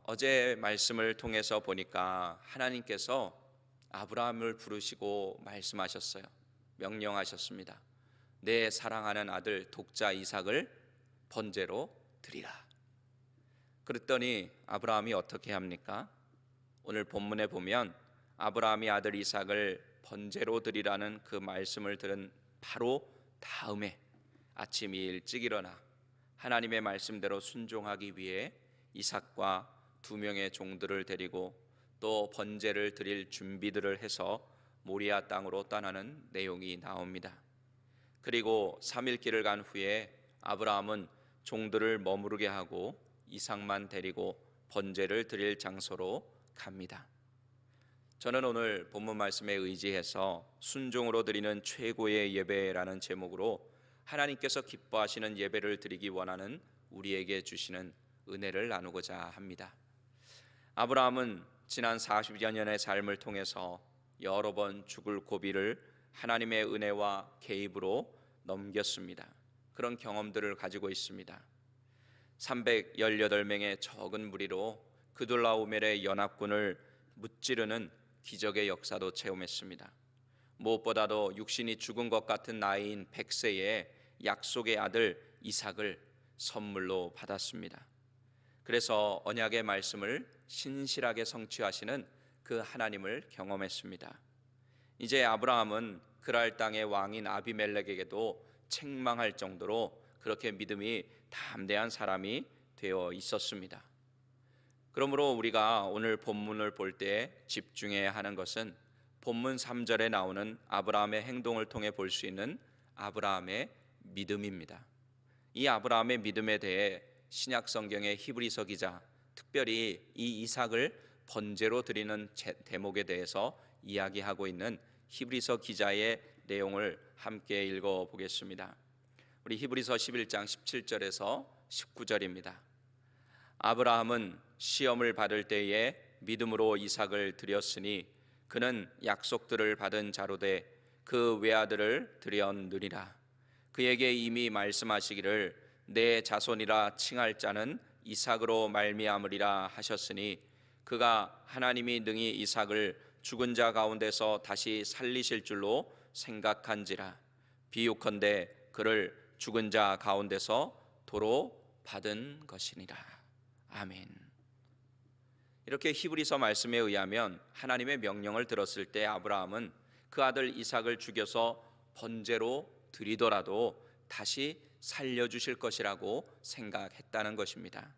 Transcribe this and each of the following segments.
어제 말씀을 통해서 보니까 하나님께서 아브라함을 부르시고 말씀하셨어요. 명령하셨습니다. 내 사랑하는 아들 독자 이삭을 번제로 드리라. 그랬더니 아브라함이 어떻게 합니까? 오늘 본문에 보면 아브라함이 아들 이삭을 번제로 드리라는 그 말씀을 들은 바로 다음에 아침 일찍 일어나 하나님의 말씀대로 순종하기 위해 이삭과 2명의 종들을 데리고 또 번제를 드릴 준비들을 해서 모리아 땅으로 떠나는 내용이 나옵니다. 그리고 3일 길을 간 후에 아브라함은 종들을 머무르게 하고 이삭만 데리고 번제를 드릴 장소로 갑니다. 저는 오늘 본문 말씀에 의지해서 순종으로 드리는 최고의 예배라는 제목으로 하나님께서 기뻐하시는 예배를 드리기 원하는 우리에게 주시는 은혜를 나누고자 합니다. 아브라함은 지난 40여 년의 삶을 통해서 여러 번 죽을 고비를 하나님의 은혜와 개입으로 넘겼습니다. 그런 경험들을 가지고 있습니다. 318명의 적은 무리로 그둘라오멜의 연합군을 무찌르는 기적의 역사도 체험했습니다. 무엇보다도 육신이 죽은 것 같은 나이인 100세의 약속의 아들 이삭을 선물로 받았습니다. 그래서 언약의 말씀을 신실하게 성취하시는 그 하나님을 경험했습니다. 이제 아브라함은 그랄 땅의 왕인 아비멜렉에게도 책망할 정도로 그렇게 믿음이 담대한 사람이 되어 있었습니다. 그러므로 우리가 오늘 본문을 볼 때 집중해야 하는 것은 본문 3절에 나오는 아브라함의 행동을 통해 볼 수 있는 아브라함의 믿음입니다. 이 아브라함의 믿음에 대해 신약 성경의 히브리서 기자, 특별히 이 이삭을 번제로 드리는 대목에 대해서 이야기하고 있는 히브리서 기자의 내용을 함께 읽어보겠습니다. 우리 히브리서 11장 17절에서 19절입니다. 아브라함은 시험을 받을 때에 믿음으로 이삭을 드렸으니 그는 약속들을 받은 자로되 그 외아들을 드렸느니라. 그에게 이미 말씀하시기를 내 자손이라 칭할 자는 이삭으로 말미암으리라 하셨으니 그가 하나님이 능히 이삭을 죽은 자 가운데서 다시 살리실 줄로 생각한지라. 비유컨대 그를 죽은 자 가운데서 도로 받은 것이니라. 아멘. 이렇게 히브리서 말씀에 의하면 하나님의 명령을 들었을 때 아브라함은 그 아들 이삭을 죽여서 번제로 드리더라도 다시 살려주실 것이라고 생각했다는 것입니다.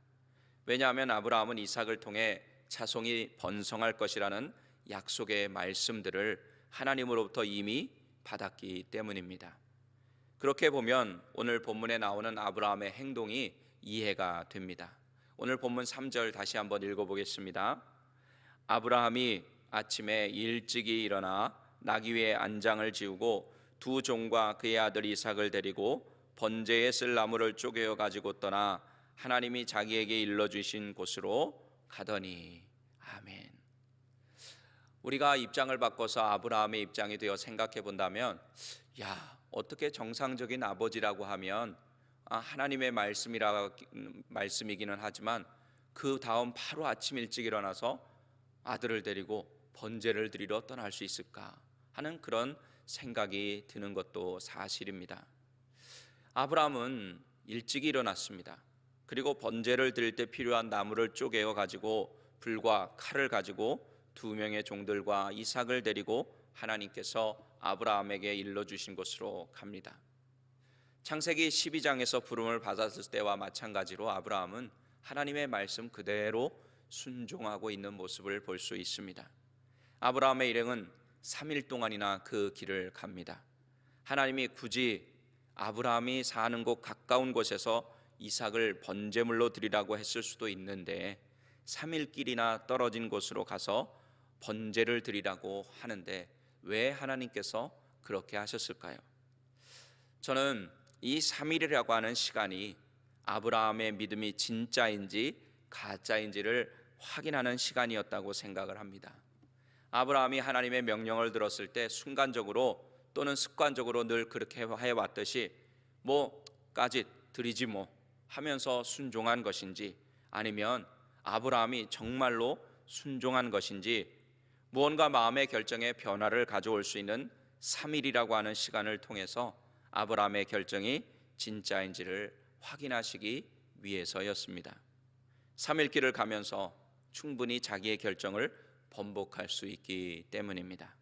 왜냐하면 아브라함은 이삭을 통해 자손이 번성할 것이라는 약속의 말씀들을 하나님으로부터 이미 받았기 때문입니다. 그렇게 보면 오늘 본문에 나오는 아브라함의 행동이 이해가 됩니다. 오늘 본문 3절 다시 한번 읽어보겠습니다. 아브라함이 아침에 일찍이 일어나 나귀 위에 안장을 지우고 2 종과 그의 아들 이삭을 데리고 번제에 쓸 나무를 쪼개어 가지고 떠나 하나님이 자기에게 일러주신 곳으로 가더니. 아멘. 우리가 입장을 바꿔서 아브라함의 입장이 되어 생각해 본다면, 어떻게 정상적인 아버지라고 하면 하나님의 말씀이기는 하지만 그 다음 바로 아침 일찍 일어나서 아들을 데리고 번제를 드리러 떠날 수 있을까 하는 그런 생각이 드는 것도 사실입니다. 아브라함은 일찍 일어났습니다. 그리고 번제를 드릴 때 필요한 나무를 쪼개어 가지고 불과 칼을 가지고 2명의 종들과 이삭을 데리고 하나님께서 아브라함에게 일러주신 곳으로 갑니다. 창세기 12장에서 부름을 받았을 때와 마찬가지로 아브라함은 하나님의 말씀 그대로 순종하고 있는 모습을 볼 수 있습니다. 아브라함의 일행은 3일 동안이나 그 길을 갑니다. 하나님이 굳이 아브라함이 사는 곳 가까운 곳에서 이삭을 번제물로 드리라고 했을 수도 있는데 3일 길이나 떨어진 곳으로 가서 번제를 드리라고 하는데 왜 하나님께서 그렇게 하셨을까요? 저는 이 3일이라고 하는 시간이 아브라함의 믿음이 진짜인지 가짜인지를 확인하는 시간이었다고 생각을 합니다. 아브라함이 하나님의 명령을 들었을 때 순간적으로 또는 습관적으로 늘 그렇게 해왔듯이 까짓 드리지 하면서 순종한 것인지, 아니면 아브라함이 정말로 순종한 것인지, 무언가 마음의 결정에 변화를 가져올 수 있는 3일이라고 하는 시간을 통해서 아브라함의 결정이 진짜인지를 확인하시기 위해서였습니다. 3일 길을 가면서 충분히 자기의 결정을 번복할 수 있기 때문입니다.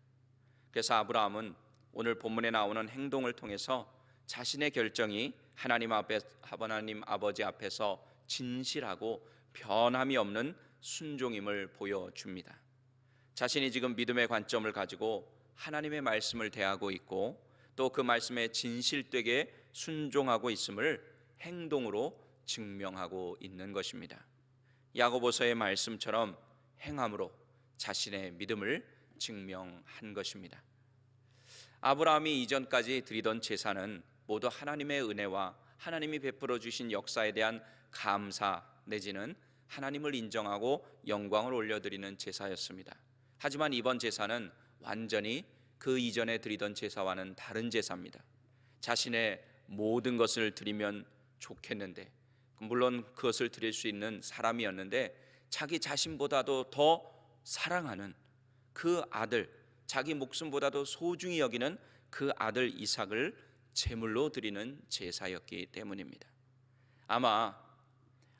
그래서 아브라함은 오늘 본문에 나오는 행동을 통해서 자신의 결정이 하나님 아버지 앞에서 진실하고 변함이 없는 순종임을 보여줍니다. 자신이 지금 믿음의 관점을 가지고 하나님의 말씀을 대하고 있고, 또 그 말씀에 진실되게 순종하고 있음을 행동으로 증명하고 있는 것입니다. 야고보서의 말씀처럼 행함으로 자신의 믿음을 증명한 것입니다. 아브라함이 이전까지 드리던 제사는 모두 하나님의 은혜와 하나님이 베풀어 주신 역사에 대한 감사 내지는 하나님을 인정하고 영광을 올려드리는 제사였습니다. 하지만 이번 제사는 완전히 그 이전에 드리던 제사와는 다른 제사입니다. 자신의 모든 것을 드리면 좋겠는데, 물론 그것을 드릴 수 있는 사람이었는데, 자기 자신보다도 더 사랑하는 그 아들, 자기 목숨보다도 소중히 여기는 그 아들 이삭을 제물로 드리는 제사였기 때문입니다. 아마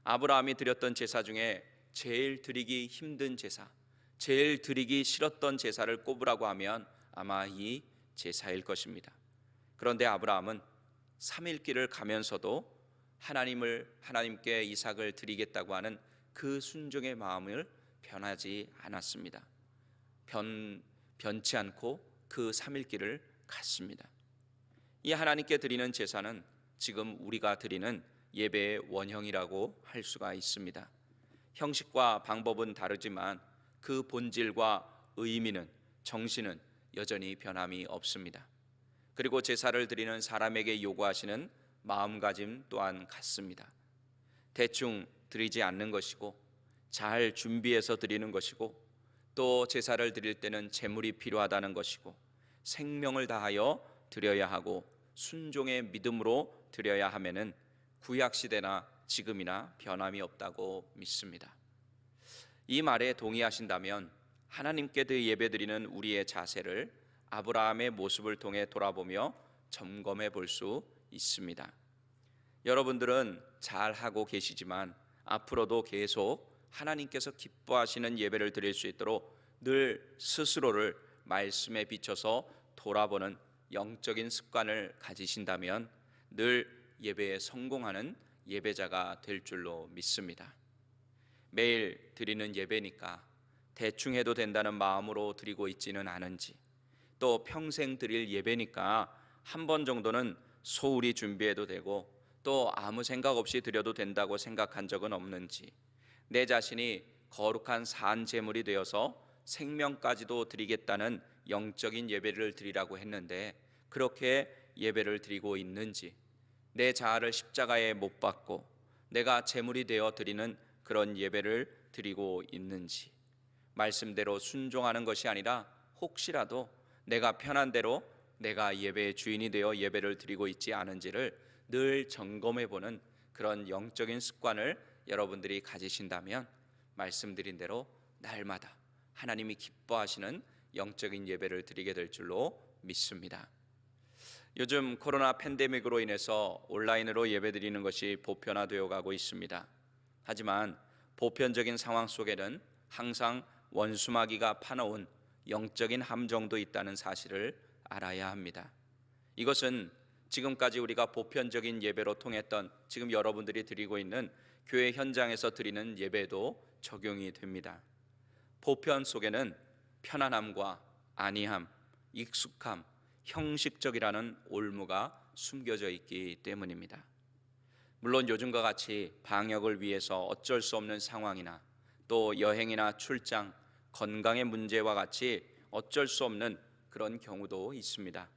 아브라함이 드렸던 제사 중에 제일 드리기 힘든 제사, 제일 드리기 싫었던 제사를 꼽으라고 하면 아마 이 제사일 것입니다. 그런데 아브라함은 3일 길을 가면서도 하나님께 이삭을 드리겠다고 하는 그 순종의 마음을 변하지 않았습니다. 변치 않고 그 3일 길을 갔습니다. 이 하나님께 드리는 제사는 지금 우리가 드리는 예배의 원형이라고 할 수가 있습니다. 형식과 방법은 다르지만 그 본질과 의미는, 정신은 여전히 변함이 없습니다. 그리고 제사를 드리는 사람에게 요구하시는 마음가짐 또한 같습니다. 대충 드리지 않는 것이고, 잘 준비해서 드리는 것이고, 또 제사를 드릴 때는 제물이 필요하다는 것이고, 생명을 다하여 드려야 하고 순종의 믿음으로 드려야 하면은 구약시대나 지금이나 변함이 없다고 믿습니다. 이 말에 동의하신다면 하나님께 예배드리는 우리의 자세를 아브라함의 모습을 통해 돌아보며 점검해 볼 수 있습니다. 여러분들은 잘 하고 계시지만 앞으로도 계속 하나님께서 기뻐하시는 예배를 드릴 수 있도록 늘 스스로를 말씀에 비춰서 돌아보는 영적인 습관을 가지신다면 늘 예배에 성공하는 예배자가 될 줄로 믿습니다. 매일 드리는 예배니까 대충 해도 된다는 마음으로 드리고 있지는 않은지, 또 평생 드릴 예배니까 한 번 정도는 소홀히 준비해도 되고 또 아무 생각 없이 드려도 된다고 생각한 적은 없는지, 내 자신이 거룩한 산 제물이 되어서 생명까지도 드리겠다는 영적인 예배를 드리라고 했는데 그렇게 예배를 드리고 있는지, 내 자아를 십자가에 못 박고 내가 제물이 되어 드리는 그런 예배를 드리고 있는지, 말씀대로 순종하는 것이 아니라 혹시라도 내가 편한 대로 내가 예배의 주인이 되어 예배를 드리고 있지 않은지를 늘 점검해보는 그런 영적인 습관을 여러분들이 가지신다면 말씀드린 대로 날마다 하나님이 기뻐하시는 영적인 예배를 드리게 될 줄로 믿습니다. 요즘 코로나 팬데믹으로 인해서 온라인으로 예배드리는 것이 보편화되어 가고 있습니다. 하지만 보편적인 상황 속에는 항상 원수마귀가 파놓은 영적인 함정도 있다는 사실을 알아야 합니다. 이것은 지금까지 우리가 보편적인 예배로 통했던, 지금 여러분들이 드리고 있는 교회 현장에서 드리는 예배도 적용이 됩니다. 보편 속에는 편안함과 안이함, 익숙함, 형식적이라는 올무가 숨겨져 있기 때문입니다. 물론 요즘과 같이 방역을 위해서 어쩔 수 없는 상황이나 또 여행이나 출장, 건강의 문제와 같이 어쩔 수 없는 그런 경우도 있습니다.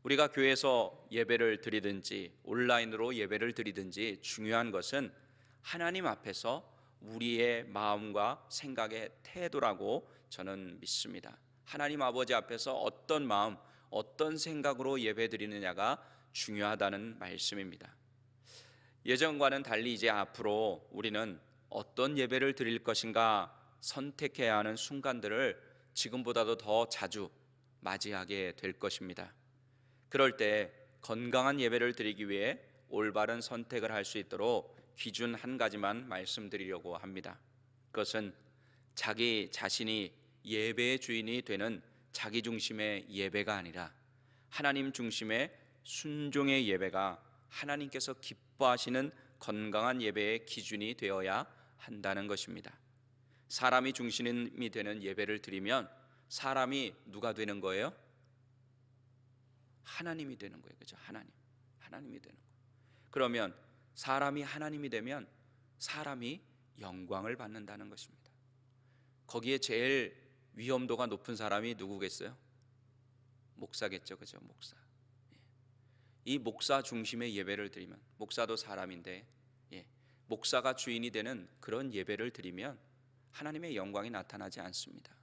우리가 교회에서 예배를 드리든지 온라인으로 예배를 드리든지 중요한 것은 하나님 앞에서 우리의 마음과 생각의 태도라고 저는 믿습니다. 하나님 아버지 앞에서 어떤 마음, 어떤 생각으로 예배 드리느냐가 중요하다는 말씀입니다. 예전과는 달리 이제 앞으로 우리는 어떤 예배를 드릴 것인가 선택해야 하는 순간들을 지금보다도 더 자주 맞이하게 될 것입니다. 그럴 때 건강한 예배를 드리기 위해 올바른 선택을 할 수 있도록 기준 한 가지만 말씀드리려고 합니다. 그것은 자기 자신이 예배의 주인이 되는 자기 중심의 예배가 아니라 하나님 중심의 순종의 예배가 하나님께서 기뻐하시는 건강한 예배의 기준이 되어야 한다는 것입니다. 사람이 중심이 되는 예배를 드리면 사람이 누가 되는 거예요? 하나님이 되는 거예요. 그렇죠? 하나님이 되는 거예요. 그러면 사람이 하나님이 되면 사람이 영광을 받는다는 것입니다. 거기에 제일 위험도가 높은 사람이 누구겠어요? 목사겠죠. 그죠? 목사. 이 목사 중심의 예배를 드리면, 목사도 사람인데 목사가 주인이 되는 그런 예배를 드리면 하나님의 영광이 나타나지 않습니다.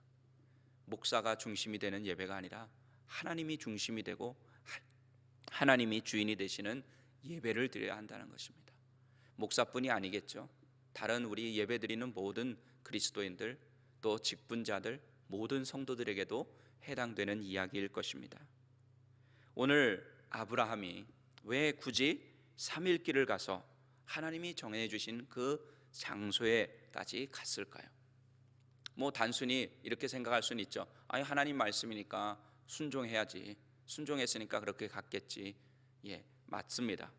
목사가 중심이 되는 예배가 아니라 하나님이 중심이 되고 하나님이 주인이 되시는 예배를 드려야 한다는 것입니다. 목사뿐이 아니겠죠. 다른 우리 예배 드리는 모든 그리스도인들, 또 직분자들, 모든 성도들에게도 해당되는 이야기일 것입니다. 오늘 아브라함이 왜 굳이 3일 길을 가서 하나님이 정해 주신 그 장소에까지 갔을까요? 단순히 이렇게 생각할 수는 있죠. 아니, 하나님 말씀이니까 순종해야지, 순종했으니까 그렇게 갔겠지. 맞습니다.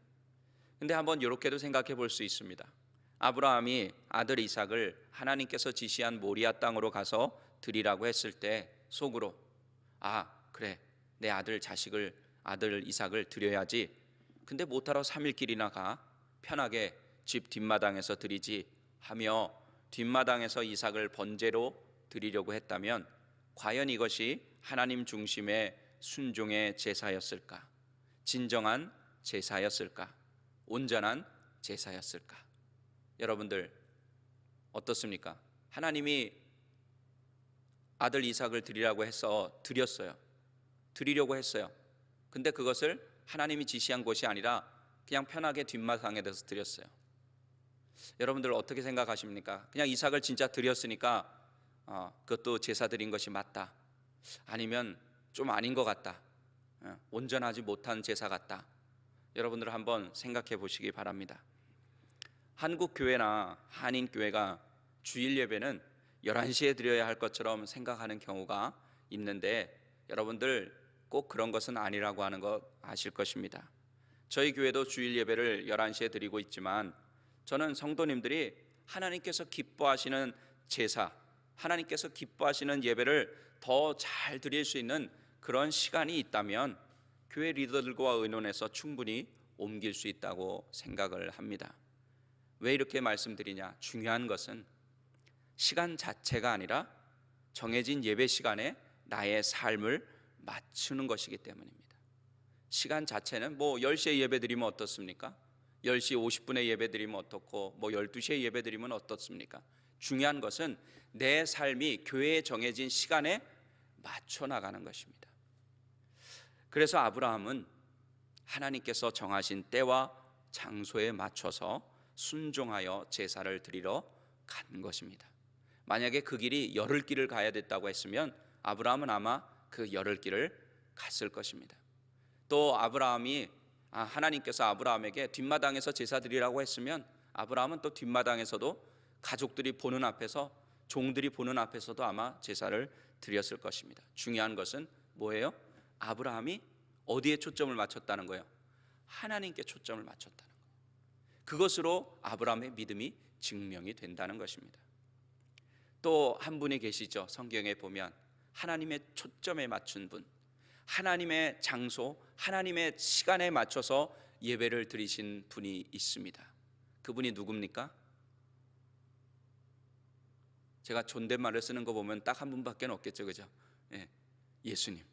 근데 한번 이렇게도 생각해 볼 수 있습니다. 아브라함이 아들 이삭을 하나님께서 지시한 모리아 땅으로 가서 드리라고 했을 때 속으로 그래, 내 아들 이삭을 드려야지. 근데 못하러 3일 길이나 가 편하게 집 뒷마당에서 드리지 하며 뒷마당에서 이삭을 번제로 드리려고 했다면 과연 이것이 하나님 중심의 순종의 제사였을까? 진정한 제사였을까? 온전한 제사였을까? 여러분들 어떻습니까? 하나님이 아들 이삭을 드리라고 해서 드리려고 했어요. 근데 그것을 하나님이 지시한 것이 아니라 그냥 편하게 뒷마당에 대서 드렸어요. 여러분들 어떻게 생각하십니까? 그냥 이삭을 진짜 드렸으니까 그것도 제사 드린 것이 맞다, 아니면 좀 아닌 것 같다, 온전하지 못한 제사 같다. 여러분들 한번 생각해 보시기 바랍니다. 한국 교회나 한인 교회가 주일 예배는 11시에 드려야 할 것처럼 생각하는 경우가 있는데 여러분들 꼭 그런 것은 아니라고 하는 거 아실 것입니다. 저희 교회도 주일 예배를 11시에 드리고 있지만 저는 성도님들이 하나님께서 기뻐하시는 제사, 하나님께서 기뻐하시는 예배를 더 잘 드릴 수 있는 그런 시간이 있다면 교회 리더들과 의논해서 충분히 옮길 수 있다고 생각을 합니다. 왜 이렇게 말씀드리냐? 중요한 것은 시간 자체가 아니라 정해진 예배 시간에 나의 삶을 맞추는 것이기 때문입니다. 시간 자체는 10시에 예배 드리면 어떻습니까? 10시 50분에 예배 드리면 어떻고 12시에 예배 드리면 어떻습니까? 중요한 것은 내 삶이 교회에 정해진 시간에 맞춰 나가는 것입니다. 그래서 아브라함은 하나님께서 정하신 때와 장소에 맞춰서 순종하여 제사를 드리러 간 것입니다. 만약에 그 길이 열흘 길을 가야 됐다고 했으면 아브라함은 아마 그 열흘 길을 갔을 것입니다. 또 하나님께서 아브라함에게 뒷마당에서 제사 드리라고 했으면 아브라함은 또 뒷마당에서도 가족들이 보는 앞에서, 종들이 보는 앞에서도 아마 제사를 드렸을 것입니다. 중요한 것은 뭐예요? 아브라함이 어디에 초점을 맞췄다는 거예요? 하나님께 초점을 맞췄다는 거예요. 그것으로 아브라함의 믿음이 증명이 된다는 것입니다. 또 한 분이 계시죠. 성경에 보면 하나님의 초점에 맞춘 분, 하나님의 장소, 하나님의 시간에 맞춰서 예배를 드리신 분이 있습니다. 그분이 누굽니까? 제가 존댓말을 쓰는 거 보면 딱 한 분밖에 없겠죠, 그죠? 예수님.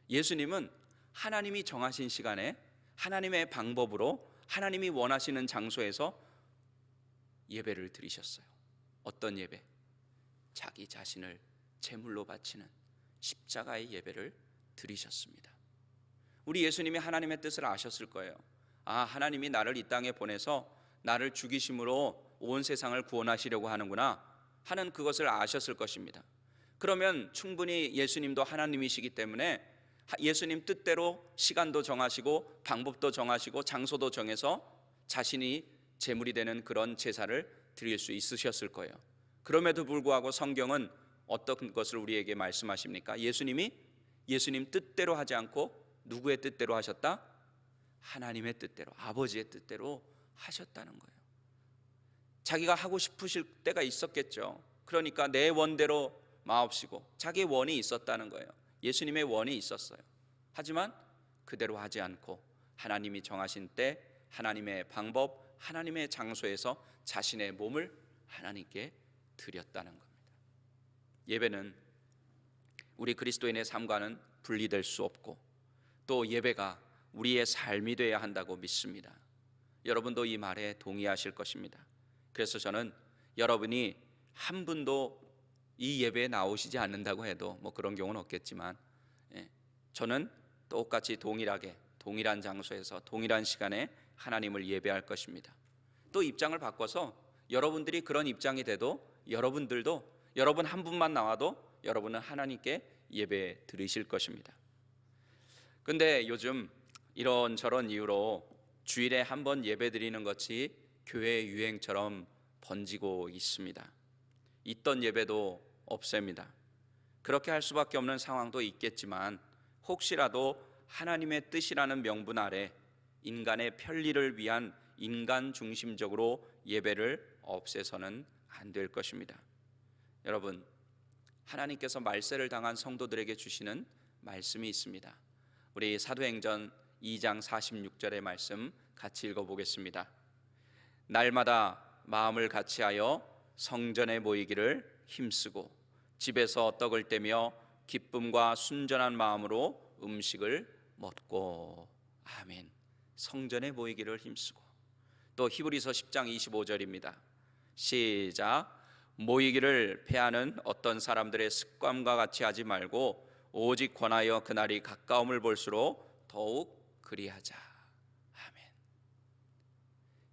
예수님은 하나님이 정하신 시간에 하나님의 방법으로 하나님이 원하시는 장소에서 예배를 드리셨어요. 어떤 예배? 자기 자신을 제물로 바치는 십자가의 예배를 드리셨습니다. 우리 예수님이 하나님의 뜻을 아셨을 거예요. 하나님이 나를 이 땅에 보내서 나를 죽이심으로 온 세상을 구원하시려고 하는구나 하는 그것을 아셨을 것입니다. 그러면 충분히 예수님도 하나님이시기 때문에 예수님 뜻대로 시간도 정하시고 방법도 정하시고 장소도 정해서 자신이 제물이 되는 그런 제사를 드릴 수 있으셨을 거예요. 그럼에도 불구하고 성경은 어떤 것을 우리에게 말씀하십니까? 예수님이 예수님 뜻대로 하지 않고 누구의 뜻대로 하셨다? 하나님의 뜻대로, 아버지의 뜻대로 하셨다는 거예요. 자기가 하고 싶으실 때가 있었겠죠. 그러니까 내 원대로 마옵시고 자기의 원이 있었다는 거예요. 예수님의 원이 있었어요. 하지만 그대로 하지 않고 하나님이 정하신 때, 하나님의 방법, 하나님의 장소에서 자신의 몸을 하나님께 드렸다는 겁니다. 예배는 우리 그리스도인의 삶과는 분리될 수 없고 또 예배가 우리의 삶이 되어야 한다고 믿습니다. 여러분도 이 말에 동의하실 것입니다. 그래서 저는 여러분이 한 분도 이 예배에 나오시지 않는다고 해도 뭐 그런 경우는 없겠지만 저는 똑같이 동일하게 동일한 장소에서 동일한 시간에 하나님을 예배할 것입니다. 또 입장을 바꿔서 여러분들이 그런 입장이 돼도 여러분들도 여러분 한 분만 나와도 여러분은 하나님께 예배 드리실 것입니다. 근데 요즘 이런저런 이유로 주일에 한 번 예배 드리는 것이 교회 유행처럼 번지고 있습니다. 있던 예배도 없앱니다. 그렇게 할 수밖에 없는 상황도 있겠지만 혹시라도 하나님의 뜻이라는 명분 아래 인간의 편리를 위한 인간 중심적으로 예배를 없애서는 안 될 것입니다. 여러분, 하나님께서 말세를 당한 성도들에게 주시는 말씀이 있습니다. 우리 사도행전 2장 46절의 말씀 같이 읽어보겠습니다. 날마다 마음을 같이하여 성전에 모이기를 힘쓰고 집에서 떡을 떼며 기쁨과 순전한 마음으로 음식을 먹고. 아멘. 성전에 모이기를 힘쓰고. 또 히브리서 10장 25절입니다. 시작. 모이기를 패하는 어떤 사람들의 습관과 같이 하지 말고 오직 권하여 그날이 가까움을 볼수록 더욱 그리하자. 아멘.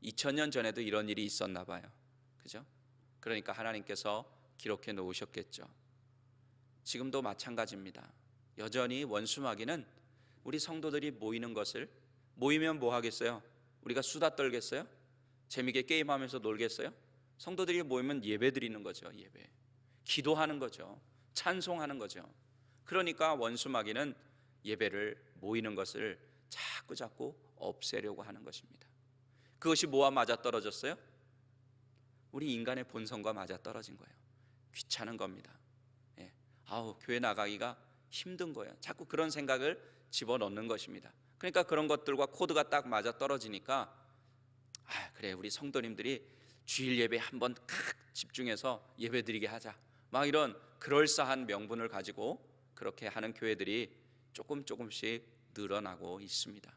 2000년 전에도 이런 일이 있었나 봐요. 그죠? 그러니까 하나님께서 기록해 놓으셨겠죠. 지금도 마찬가지입니다. 여전히 원수마귀는 우리 성도들이 모이는 것을, 모이면 뭐 하겠어요? 우리가 수다 떨겠어요? 재미있게 게임하면서 놀겠어요? 성도들이 모이면 예배 드리는 거죠. 예배, 기도하는 거죠. 찬송하는 거죠. 그러니까 원수마귀는 예배를, 모이는 것을 자꾸 없애려고 하는 것입니다. 그것이 뭐와 맞아떨어졌어요? 우리 인간의 본성과 맞아떨어진 거예요. 귀찮은 겁니다. 아우, 교회 나가기가 힘든 거예요. 자꾸 그런 생각을 집어넣는 것입니다. 그러니까 그런 것들과 코드가 딱 맞아떨어지니까 그래, 우리 성도님들이 주일 예배 한번 집중해서 예배드리게 하자, 막 이런 그럴싸한 명분을 가지고 그렇게 하는 교회들이 조금씩 늘어나고 있습니다.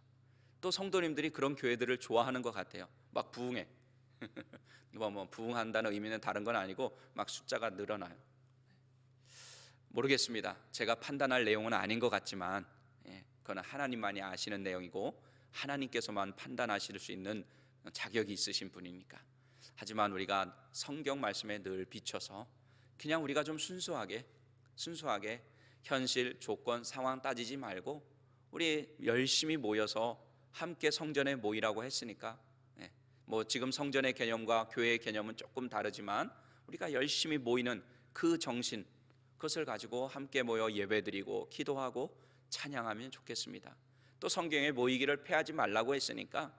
또 성도님들이 그런 교회들을 좋아하는 것 같아요. 막 부흥해. 뭐 부흥한다는 의미는 다른 건 아니고 막 숫자가 늘어나요. 모르겠습니다. 제가 판단할 내용은 아닌 것 같지만 그건 하나님만이 아시는 내용이고 하나님께서만 판단하실 수 있는 자격이 있으신 분이니까. 하지만 우리가 성경 말씀에 늘 비춰서 그냥 우리가 좀 순수하게 현실, 조건, 상황 따지지 말고 우리 열심히 모여서 함께 성전에 모이라고 했으니까 뭐 지금 성전의 개념과 교회의 개념은 조금 다르지만 우리가 열심히 모이는 그 정신, 그것을 가지고 함께 모여 예배드리고 기도하고 찬양하면 좋겠습니다. 또 성경에 모이기를 패하지 말라고 했으니까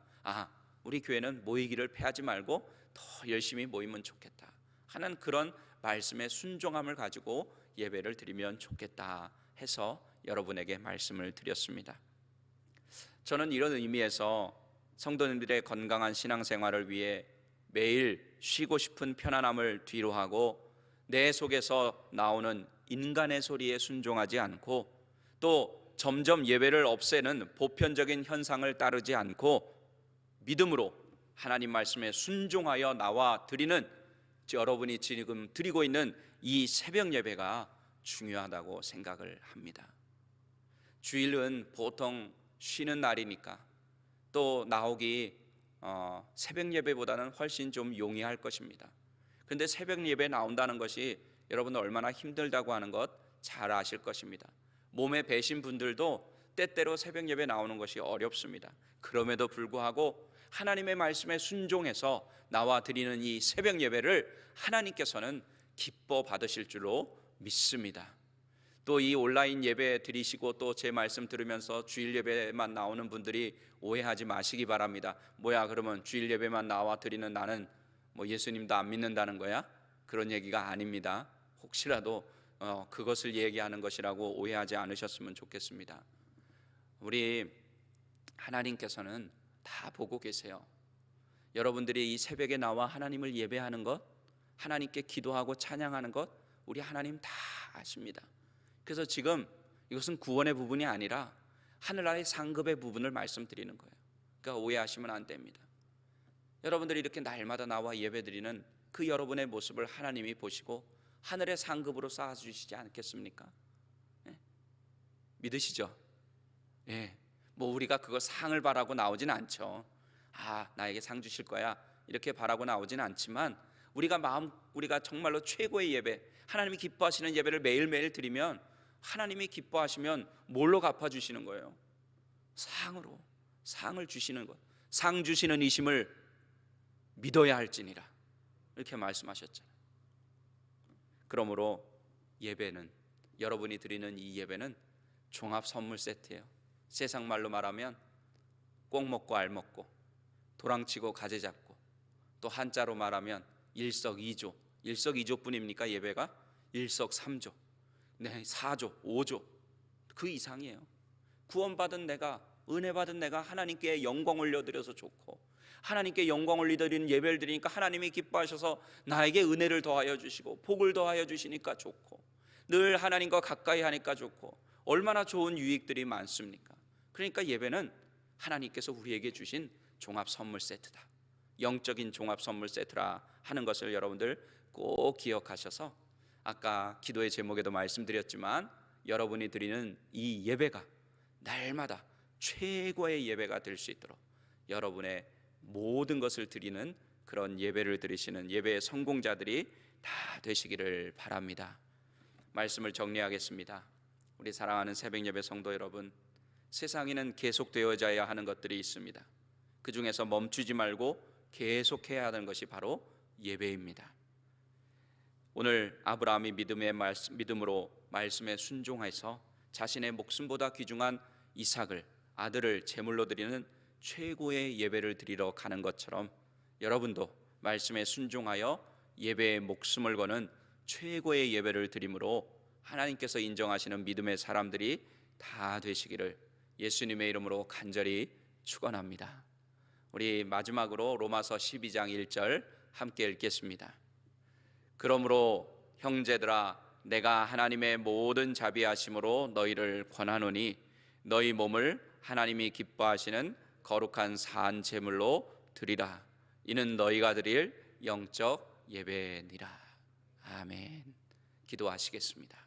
우리 교회는 모이기를 패하지 말고 더 열심히 모이면 좋겠다 하는 그런 말씀의 순종함을 가지고 예배를 드리면 좋겠다 해서 여러분에게 말씀을 드렸습니다. 저는 이런 의미에서 성도님들의 건강한 신앙생활을 위해 매일 쉬고 싶은 편안함을 뒤로하고 내 속에서 나오는 인간의 소리에 순종하지 않고 또 점점 예배를 없애는 보편적인 현상을 따르지 않고 믿음으로 하나님 말씀에 순종하여 나와 드리는, 여러분이 지금 드리고 있는 이 새벽 예배가 중요하다고 생각을 합니다. 주일은 보통 쉬는 날이니까 또 나오기 새벽 예배보다는 훨씬 좀 용이할 것입니다. 그런데 새벽 예배 나온다는 것이 여러분 얼마나 힘들다고 하는 것 잘 아실 것입니다. 몸에 배신 분들도 때때로 새벽 예배 나오는 것이 어렵습니다. 그럼에도 불구하고 하나님의 말씀에 순종해서 나와 드리는 이 새벽 예배를 하나님께서는 기뻐 받으실 줄로 믿습니다. 또 이 온라인 예배 드리시고 또 제 말씀 들으면서 주일 예배만 나오는 분들이 오해하지 마시기 바랍니다. 뭐야, 그러면 주일 예배만 나와 드리는 나는 뭐 예수님도 안 믿는다는 거야? 그런 얘기가 아닙니다. 혹시라도 그것을 얘기하는 것이라고 오해하지 않으셨으면 좋겠습니다. 우리 하나님께서는 다 보고 계세요. 여러분들이 이 새벽에 나와 하나님을 예배하는 것, 하나님께 기도하고 찬양하는 것, 우리 하나님 다 아십니다. 그래서 지금 이것은 구원의 부분이 아니라 하늘나라의 상급의 부분을 말씀드리는 거예요. 그러니까 오해하시면 안 됩니다. 여러분들이 이렇게 날마다 나와 예배드리는 그 여러분의 모습을 하나님이 보시고 하늘의 상급으로 쌓아주시지 않겠습니까? 예? 믿으시죠? 예. 뭐 우리가 그거 상을 바라고 나오진 않죠. 나에게 상 주실 거야 이렇게 바라고 나오진 않지만 우리가 정말로 최고의 예배, 하나님이 기뻐하시는 예배를 매일매일 드리면 하나님이 기뻐하시면 뭘로 갚아주시는 거예요? 상으로. 상을 주시는 것, 상 주시는 이심을 믿어야 할지니라 이렇게 말씀하셨잖아요. 그러므로 예배는, 여러분이 드리는 이 예배는 종합 선물 세트예요. 세상 말로 말하면 꼭 먹고 알 먹고 도랑치고 가재 잡고, 또 한자로 말하면 일석이조. 일석이조뿐입니까 예배가? 일석삼조, 4조, 5조 그 이상이에요. 구원받은 내가, 은혜 받은 내가 하나님께 영광 올려드려서 좋고, 하나님께 영광 올려드리는 예배를 드리니까 하나님이 기뻐하셔서 나에게 은혜를 더하여 주시고 복을 더하여 주시니까 좋고, 늘 하나님과 가까이 하니까 좋고, 얼마나 좋은 유익들이 많습니까? 그러니까 예배는 하나님께서 우리에게 주신 종합 선물 세트다, 영적인 종합 선물 세트라 하는 것을 여러분들 꼭 기억하셔서, 아까 기도의 제목에도 말씀드렸지만 여러분이 드리는 이 예배가 날마다 최고의 예배가 될 수 있도록 여러분의 모든 것을 드리는 그런 예배를 드리시는 예배의 성공자들이 다 되시기를 바랍니다. 말씀을 정리하겠습니다. 우리 사랑하는 새벽 예배 성도 여러분, 세상에는 계속되어져야 하는 것들이 있습니다. 그 중에서 멈추지 말고 계속해야 하는 것이 바로 예배입니다. 오늘 아브라함이 믿음으로 말씀에 순종해서 자신의 목숨보다 귀중한 이삭을, 아들을 제물로 드리는 최고의 예배를 드리러 가는 것처럼 여러분도 말씀에 순종하여 예배에 목숨을 거는 최고의 예배를 드림으로 하나님께서 인정하시는 믿음의 사람들이 다 되시기를 예수님의 이름으로 간절히 축원합니다. 우리 마지막으로 로마서 12장 1절 함께 읽겠습니다. 그러므로 형제들아, 내가 하나님의 모든 자비하심으로 너희를 권하노니 너희 몸을 하나님이 기뻐하시는 거룩한 산 제물로 드리라. 이는 너희가 드릴 영적 예배니라. 아멘. 기도하시겠습니다.